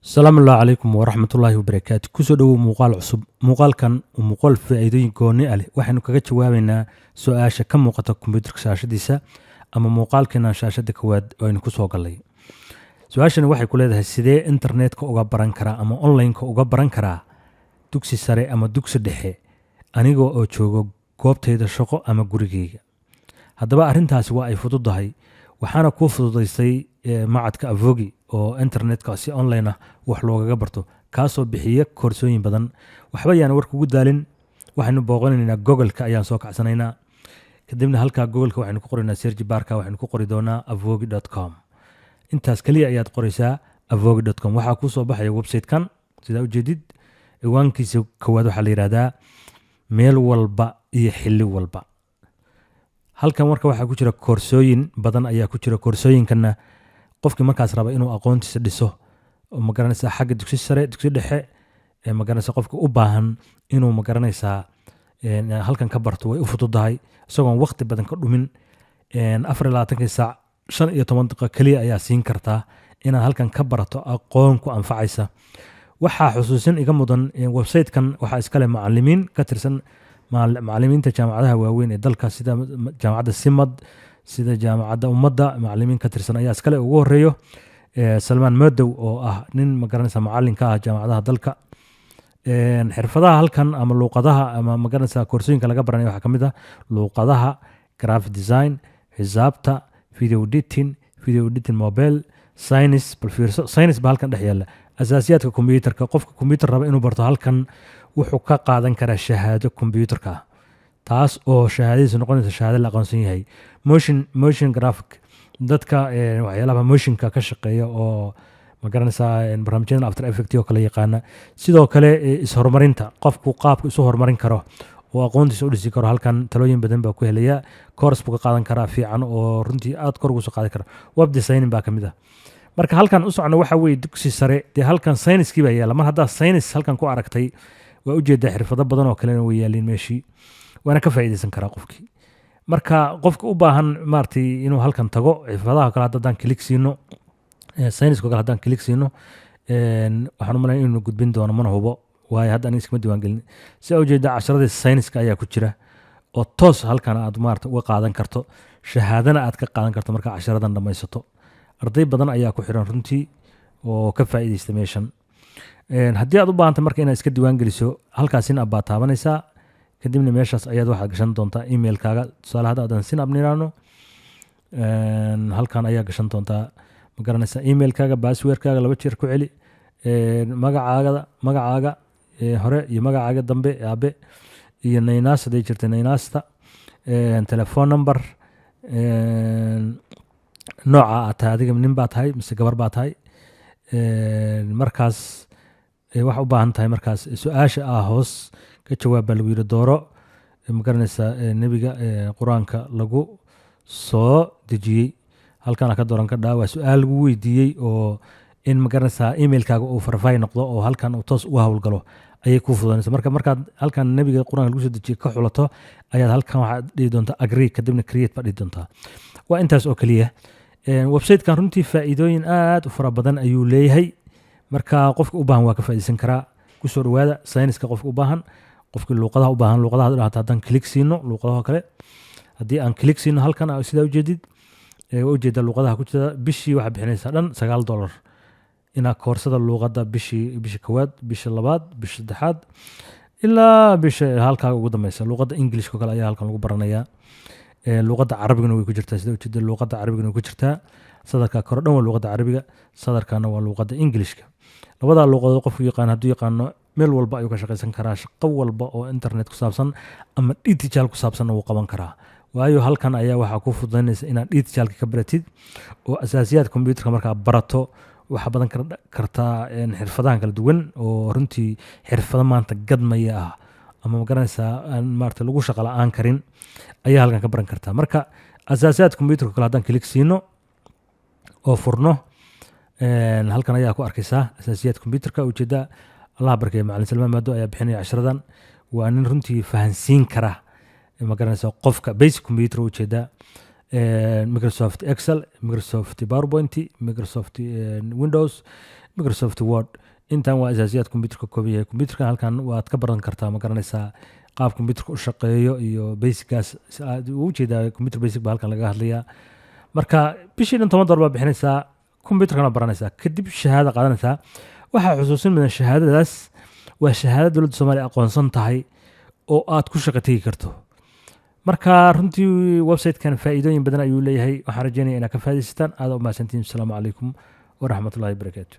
السلام الله عليكم ورحمة الله وبركاته كسو دو موقال عصب موقال كان وموقال فائدين كوني عليه waxaynu kaga jawaabaynaa su'aasha ka muuqata kombiyuutarka shaashadiisa ama muuqaalkeena shaashada koowaad aynu ku soo galay su'aashani waxay ku leedahay sidee internetka uga baran karaa ama online-ka uga baran karaa dugsi sare ama dugsi dhexe anigoo oo joogo goobtayda shaqo ama gurigeyga haddaba arrintaasi waa ay fududahay waxaana kuu fududaysay macadka avogi oo internetka si online ah wax loogaga barto kaasoo bixiya koorsooyin badan waxba yaan warka ugu daalin waxaynu booqanaynaa google-ka ayaan soo kacsanaynaa kadibna halkaa google-ka waxaynu ku qoraynaa search barka waxaynu ku qori doonaa avogi.com intaas kaliya ayaad qoraysaa avogi.com waxaa kuu soo baxaya website-kan sidaa ujeedid ciwaankiisa koowaad waxaa la yidhahdaa meel walba iyo xilli walba halkan marka waxaa ku jira koorsooyin badan ayaa ku jira koorsooyinkana qofkii markaas raba inuu aqoontiisa dhiso oo magaranaysaa xagga dugsi sare dugsi dhexe magaranaysaa qofka u baahan inuu magaranaysaa halkan ka barto way u fududahay isagoon waqti badan ka dhumin 24 saac 15 daqiiqo kaliya ayaa siin kartaa inaad halkan ka barato aqoon ku anfacaysa waxaa xusuusin iga mudan website-kan waxaa iskale macallimiin ka tirsan macallimiinta jaamacadaha waaweyn ee dalka sida jaamacadda simad sida jaamacadda ummadda macallimiin ka tirsan ayaa iskale ugu horeeyo salmaan madow oo ah nin magaranaysa macallin ka ah jaamacadaha dalka xirfadaha halkan ama luuqadaha ama magaranaysa koorsooyinka laga baranayo waxaa ka mid ah luuqadaha graphic design xisaabta video editing mobile science bal fiirso science baa halkan dhex yaalla asaasiyaadka kombiyuutarka qofka kombiyuutar raba inuu barto halkan wuxuu ka qaadan karaa shahaado kombiyuutarka taas oo shahaadadiisu noqonaysa shahaado la aqoonsan yahay motion graphic dadka waxyaalaha motionka ka shaqeeya oo magaranaysaa barnaamijyada after effect oo kale yaqaana sidoo kale is-horumarinta qofku qaabka isu horumarin karo oo aqoontiisa u dhisi karo halkan talooyin badan baa ku helaya course buu ka qaadan karaa fiican oo runtii aad kor ugu soo qaadi kara web designing baa ka mid ah marka halkan u socno waxa weeye dugsi sare dee halkan sayniskii baa yaala mar haddaa saynis halkan ku aragtay waa ujeedaa xirfado badan oo kalena way yaaliin meeshii waana ka faa'iidaysan karaa qofkii marka qofka u baahan maaragtay inuu halkan tago xirfadaha kale haddaan kilik siino sayniska kale haddaan kilik siino waxaan u malayn inuu gudbin doono mana hubo waayo hadda aniga iskama diiwaangelin si aa ujeedaa casharadii sayniska ayaa ku jira oo toos halkan aad maarata uga qaadan karto shahaadana aad ka qaadan karto markaa casharadan dhammaysato arday badan ayaa ku xiran runtii oo ka faa'iidaysta meeshan haddii aad u baahantay marka inaad iska diiwaan geliso halkaas sin ab baad taabanaysaa kadibna meeshaas ayaad waxaad gashan doontaa emailkaaga tusaale hadda aadan sin ab niraano halkan ayaa gashan doontaa ma garanaysaa emailkaaga basswordkaaga 2 jeer ku celi magacaaga hore iyo magacaaga dambe aabe iyo naynaas haday jirta naynaasta telephone number nooca aad tahay adiga nin baa tahay mise gabar baa tahay markaas waxa u baahan tahay markaas su-aasha hoos ka jawaab baa lagu yidhi dooro magaranaysaa nebiga qur-aanka lagu soo dejiyey halkaana ka dooran ka dhaa waa su-aal lagu weydiiyey oo in magaranaysaa emailkaaga uu farfay noqdo oo halkan uu toos uga howlgalo ayay kuu fududanaysa markaad halkan nebiga qur-aanka lagu soo dejiyey ka xulato ayaad halkan waxaad dhihi doontaa agree kadibna create baad dhihi doontaa waa intaas oo keliya website-kan runtii faa'iidooyin aad u fara badan ayuu leeyahay marka qofka u baahan waa ka faa'iidaysan karaa ku soo dhawaada sayniska qofka u baahan qofkii luuqadaha u baahan luuqadaha dhahata haddaan click siino luuqadaha kale haddii aan click siino halkan sidaa ujeedid waa ujeedaa luuqadaha ku jira bishii waxaa bixinaysaa dhan $9 inaa koorsada luuqada bisha koowaad bisha labaad bisha saddexaad ilaa bisha halkaaga ugu dambeysa luuqada englishka kale ayaa halkan lagu baranayaa luuqada carabigana way ku jirtaa sida ujeeda luuqada carabigana way ku jirtaa sadarka kore dhan waa luuqada carabiga sadarkana waa luuqada englishka labada luuqadood qofku yaqaan hadduu yaqaano meel walba ayuu ka shaqaysan karaa shaqo walba oo internet ku saabsan ama digital ku saabsan wuu qaban karaa waayo halkan ayaa waxaa ku fududaynaysa inaad digitalka ka baratid oo asaasiyaad kombiyuutarka markaa barato waxaa badan kartaa xirfadahan kala duwan oo runtii xirfado maanta gadmaya ah ama magaranaysaa maarata lagu shaqo la-aan karin ayaa halkan ka baran kartaa marka asaasiyaad kombiyuutarka kale haddaan kilik siino oo furno halkan ayaa ku arkaysaa asaasiyaad kombiyuutarka ujeedaa allah barkeeya macallin salmaan maado ayaa bixinaya casharadan waa nin runtii fahansiin kara magaranaysaa qofka basic computer ujeedaa Microsoft Excel Microsoft PowerPoint Microsoft Windows Microsoft Word. intaan waa asaasiyaad computerka kooban yahay. Computerkan halkan waad ka baran kartaa, ma garanaysaa qaab computerka u shaqeeyo iyo basicgaas aad ugu jeedaa. Computer basic baa halkan laga hadlayaa. marka bishii dhan $10 baa bixinaysaa, computerkana baranaysaa, kadib shahaada qaadanaysaa. waxaa xusuusin mudan shahaadadaas waa shahaado dowladda Soomaaliya aqoonsan tahay oo aad ku shaqo tegi karto. marka runtii website-kan faa'iidooyin badan ayuu leeyahay. waxaan rajeynayaa inaad ka faa'iidaysataan. aad u mahadsantihiin. Asalaamu calaykum waraxmatullaahi wabarakaatu.